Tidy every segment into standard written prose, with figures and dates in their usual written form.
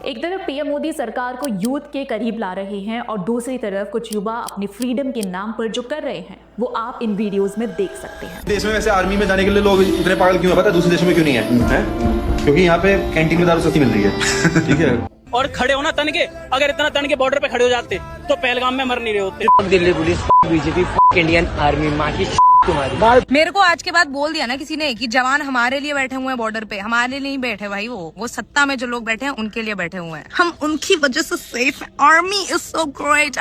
एक तरफ पीएम मोदी सरकार को यूथ के करीब ला रहे हैं और दूसरी तरफ कुछ युवा अपनी फ्रीडम के नाम पर जो कर रहे हैं वो आप इन वीडियोस में देख सकते हैं। देश में वैसे आर्मी में जाने के लिए लोग इतने पागल क्यों है पता है? दूसरे देशों में क्यों नहीं है? क्योंकि यहाँ पे कैंटीन में दारू सस्ती मिल रही है। ठीक है। और खड़े हो ना तन के, अगर इतना तन के बॉर्डर पे खड़े हो जाते तो पहलगाम में मर नहीं रहे होते। Delhi police, BJP, Indian army, माँ की तुम्हारी। मेरे को आज के बाद बोल दिया ना किसी ने कि जवान हमारे लिए बैठे हुए हैं बॉर्डर पे, हमारे लिए नहीं बैठे भाई। वो सत्ता में जो लोग बैठे हैं उनके लिए बैठे हुए हैं, हम उनकी वजह से सेफ है। Army is so great.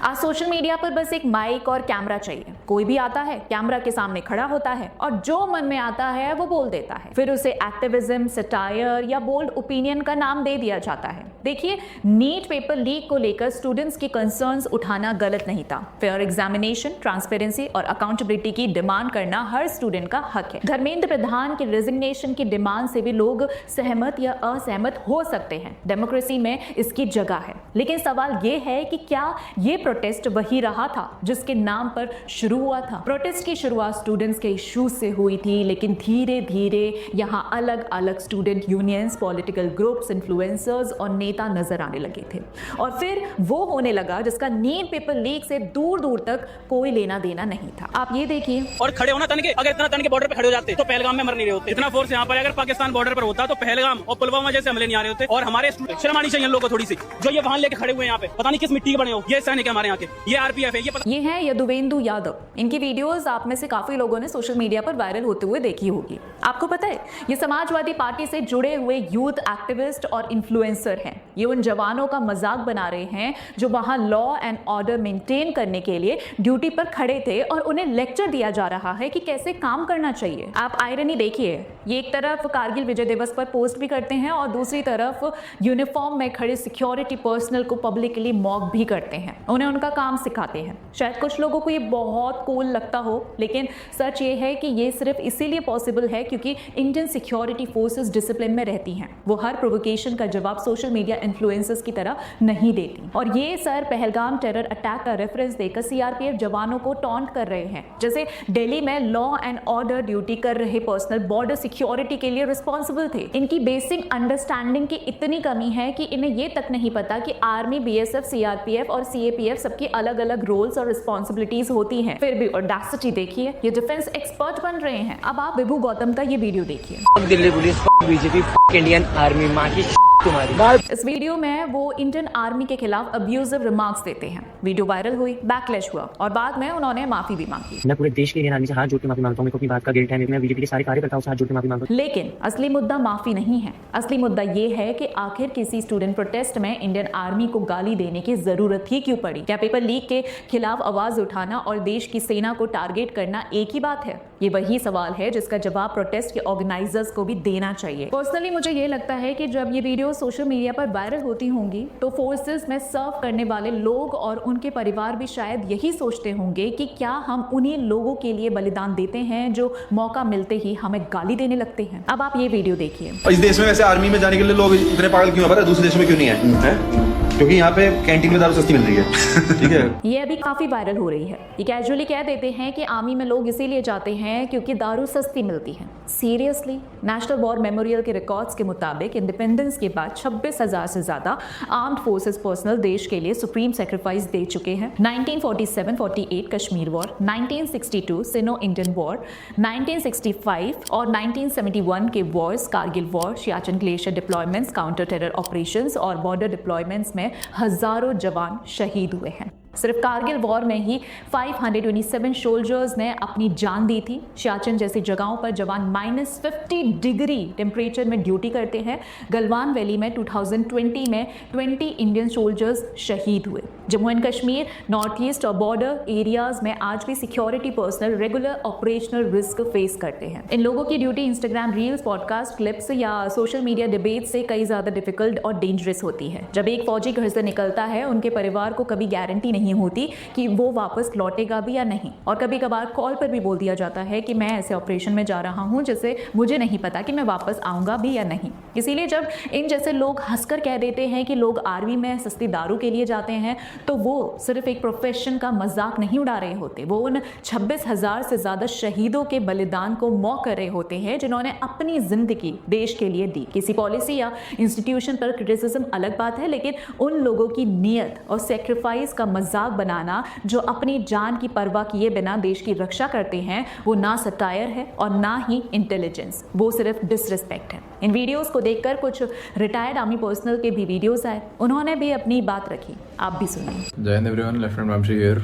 आज सोशल मीडिया पर बस एक माइक और कैमरा चाहिए। कोई भी आता है, कैमरा के सामने खड़ा होता है और जो मन में आता है वो बोल देता है। फिर उसे एक्टिविज्म, सटायर या बोल्ड ओपिनियन का नाम दे दिया जाता है। देखिए, नीट पेपर लीक को लेकर स्टूडेंट्स के कंसर्न्स उठाना गलत नहीं था। फेयर एग्जामिनेशन, ट्रांसपेरेंसी और अकाउंटेबिलिटी की डिमांड करना हर स्टूडेंट का हक है। धर्मेंद्र प्रधान के रेजिग्नेशन की डिमांड से भी लोग सहमत या असहमत हो सकते हैं। डेमोक्रेसी में इसकी जगह है। लेकिन सवाल ये है कि क्या ये प्रोटेस्ट वही रहा था जिसके नाम पर शुरू हुआ था? प्रोटेस्ट की शुरुआत स्टूडेंट्स के इश्यूज से हुई थी, लेकिन धीरे धीरे यहाँ अलग अलग student unions, political groups, influencers और नेता नजर आने लगे थे। और फिर वो होने लगा जिसका नीट पेपर लीक से दूर दूर तक कोई लेना देना नहीं था। आप ये देखिए। और खड़े हो ना तन के, अगर इतना तन के बॉर्डर पे खड़े हो जाते तो पहलगाम में मर नहीं रहे होते। इतना फोर्स यहाँ पर अगर पाकिस्तान बॉर्डर पर होता तो पहलगाम और पुलवामा जैसे हमले नहीं आ रहे होते। और हमारे शर्म आनी चाहिए इन लोगों को थोड़ी सी, जो ये वाहन लेके खड़े हुए हैं यहाँ पे, पता नहीं किस मिट्टी के बने हो। ये सैनिक है हमारे यहाँ के, ये आरपीएफ है। ये है यदुवेंदु यादव। इनकी वीडियोस आप में से काफी लोगों ने सोशल मीडिया पर वायरल होते हुए देखी होगी। आपको पता है, ये समाजवादी पार्टी से जुड़े हुए यूथ एक्टिविस्ट और इन्फ्लुएंसर हैं। ये उन जवानों का मजाक बना रहे हैं जो वहां लॉ एंड ऑर्डर मेंटेन करने के लिए ड्यूटी पर खड़े थे और उन्हें लेक्चर दिया जा रहा है कि कैसे काम करना चाहिए। आप आयरनी देखिए, ये एक तरफ कारगिल विजय दिवस पर पोस्ट भी करते हैं और दूसरी तरफ यूनिफॉर्म में खड़े सिक्योरिटी पर्सनल को पब्लिकली मॉक भी करते हैं, उन्हें उनका काम सिखाते हैं। शायद कुछ लोगों को ये बहुत कूल लगता हो, लेकिन सच ये है कि ये सिर्फ इसीलिए पॉसिबल है क्योंकि इंडियन सिक्योरिटी फोर्सेस डिसिप्लिन में रहती हैं। वो हर प्रोवोकेशन का जवाब सोशल मीडिया इन्फ्लुएंसर्स की तरह नहीं देती। और ये सर पहलगाम टेरर अटैक का रेफरेंस देकर सीआरपीएफ जवानों को टॉन्ट कर रहे हैं, जैसे दिल्ली में लॉ एंड ऑर्डर ड्यूटी कर रहे पर्सनल बॉर्डर सिक्योरिटी के लिए रिस्पॉन्सिबल थे। इनकी बेसिक अंडरस्टैंडिंग की इतनी कमी है कि इन्हें ये तक नहीं पता कि आर्मी, बीएसएफ, सीआरपीएफ और सीएपीएफ सबकी अलग अलग रोल्स और रिस्पॉन्सिबिलिटीज होती हैं। फिर भी ऑडेसिटी देखिए, ये डिफेंस एक्सपर्ट बन रहे हैं। अब आप विभू गौतम का ये वीडियो देखिए। Delhi police, BJP, Indian army, माँ की तुम्हारी। इस वीडियो में वो इंडियन आर्मी के खिलाफ अब्यूजिव रिमार्क्स देते हैं। वीडियो वायरल हुई, बैकलैश हुआ और बाद में उन्होंने माफी भी मांगी। मैं पूरे देश के इंडियन आर्मी से हाथ जोड़ के माफी मांगता हूं। मेरे को अपनी बात का गिल्ट है। मैं बीजेपी के सारे कार्यकर्ताओं से हाथ जोड़ के माफी मांगता हूं। लेकिन असली मुद्दा माफी नहीं है। असली मुद्दा ये है कि आखिर किसी स्टूडेंट प्रोटेस्ट में इंडियन आर्मी को गाली देने की जरूरत ही क्यों पड़ी? क्या पेपर लीक के खिलाफ आवाज उठाना और देश की सेना को टारगेट करना एक ही बात है? ये वही सवाल है जिसका जवाब प्रोटेस्ट के ऑर्गेनाइजर्स को भी देना चाहिए। पर्सनली मुझे ये लगता है कि जब ये वीडियो सोशल मीडिया पर वायरल होती होंगी तो फोर्सेस में सर्व करने वाले लोग और उनके परिवार भी शायद यही सोचते होंगे कि क्या हम उन्हीं लोगों के लिए बलिदान देते हैं जो मौका मिलते ही हमें गाली देने लगते हैं। अब आप ये वीडियो देखिए। इस देश में वैसे आर्मी में जाने के लिए लोग इतने पागल क्यों है पता है? दूसरे देशों में क्यों नहीं है? क्योंकि यहाँ पे कैंटीन में दारू सस्ती मिल रही है। ठीक है। ये अभी काफी वायरल हो रही है। ये कैजुअली कह देते हैं कि आर्मी में लोग इसीलिए जाते हैं क्योंकि दारू सस्ती मिलती है। सीरियसली? नेशनल वॉर मेमोरियल के रिकॉर्ड्स के मुताबिक इंडिपेंडेंस के बाद 26,000 से ज्यादा आर्म्ड फोर्सेस पर्सनल देश के लिए सुप्रीम सैक्रिफाइस दे चुके हैं। 1947-48 कश्मीर वॉर, 1962 सिनो इंडियन वॉर, 1965 और 1971 के Wars, Kargil war, Siachen glacier deployments, counter terror operations और बॉर्डर डिप्लॉयमेंट्स में हजारों जवान शहीद हुए हैं। सिर्फ कारगिल वॉर में ही 527 सोल्जर्स ने अपनी जान दी थी। सियाचिन जैसी जगहों पर जवान -50 डिग्री टेम्परेचर में ड्यूटी करते हैं। गलवान वैली में 2020 में 20 इंडियन सोल्जर्स शहीद हुए। Jammu and Kashmir, north east और बॉर्डर एरियाज में आज भी security personal regular operational risk face करते हैं। इन लोगों की duty Instagram reels, podcast clips या सोशल मीडिया डिबेट से कई ज्यादा डिफिकल्ट और डेंजरस होती है। जब एक फौजी घर से निकलता है, उनके परिवार को कभी गारंटी नहीं नहीं होती कि वो वापस लौटेगा भी या नहीं। और कभी कभार कॉल पर भी बोल दिया जाता है कि मैं ऐसे ऑपरेशन में जा रहा हूँ जिससे मुझे नहीं पता कि मैं वापस आऊँगा भी या नहीं। इसीलिए जब इन जैसे लोग हंसकर कह देते हैं कि लोग आर्मी में सस्ती दारू के लिए जाते हैं, तो वो सिर्फ एक प्रोफेशन का मजाक नहीं उड़ा रहे होते, वो उन 26,000 से ज़्यादा शहीदों के बलिदान को मौक कर रहे होते हैं जिन्होंने अपनी जिंदगी देश के लिए दी। किसी पॉलिसी या इंस्टीट्यूशन पर क्रिटिसिज्म अलग बात है, लेकिन उन लोगों की नीयत और सेक्रीफाइस का मजाक बनाना जो अपनी जान की परवाह किए बिना देश की रक्षा करते हैं, वो ना सटायर है और ना ही इंटेलिजेंस, वो सिर्फ डिसरिस्पेक्ट है। इन वीडियोस को देखकर कुछ रिटायर्ड आर्मी पर्सनल के भी वीडियोस आए, उन्होंने भी अपनी बात रखी, आप भी सुनिए। Jai Hind everyone, Lieutenant Vamshi here.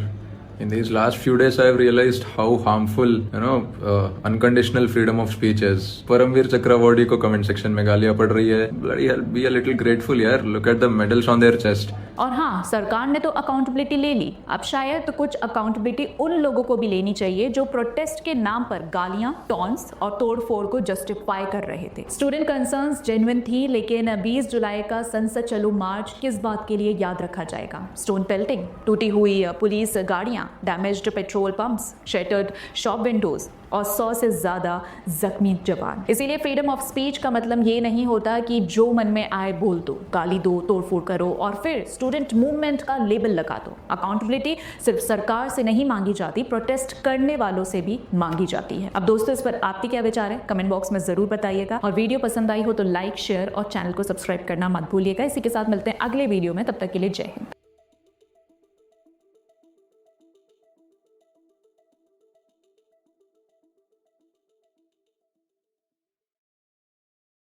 In these last few days, I've realized how harmful, unconditional freedom of speech is. Paramvir चक्र अवॉर्डी को कमेंट सेक्शन में गालियां पड़ रही है। Bloody hell, be a little grateful यार. Look at the medals on their chest. और हाँ, सरकार ने तो अकाउंटेबिलिटी ले ली, अब शायद तो कुछ अकाउंटेबिलिटी उन लोगों को भी लेनी चाहिए जो प्रोटेस्ट के नाम पर गालियां, टॉन्ट्स और तोड़फोड़ को जस्टिफाई कर रहे थे। स्टूडेंट कंसर्न्स जेन्युइन थी, लेकिन 20 जुलाई का संसद चलो मार्च किस बात के लिए याद रखा जाएगा? स्टोन पेल्टिंग, टूटी हुई पुलिस गाड़ियां, damaged petrol pumps, shattered shop Windows और 100 से ज्यादा जख्मी जवान। इसीलिए फ्रीडम ऑफ स्पीच का मतलब ये नहीं होता कि जो मन में आए बोल दो, गाली दो, तोड़फोड़ करो और फिर स्टूडेंट मूवमेंट का लेबल लगा दो। अकाउंटेबिलिटी सिर्फ सरकार से नहीं मांगी जाती, प्रोटेस्ट करने वालों से भी मांगी जाती है। अब दोस्तों, इस पर आपके क्या विचार है? कमेंट बॉक्स में जरूर बताइएगा और वीडियो पसंद आई हो तो लाइक, शेयर और चैनल को सब्सक्राइब करना मत भूलिएगा। इसी के साथ मिलते हैं अगले वीडियो में, तब तक के लिए जय हिंद।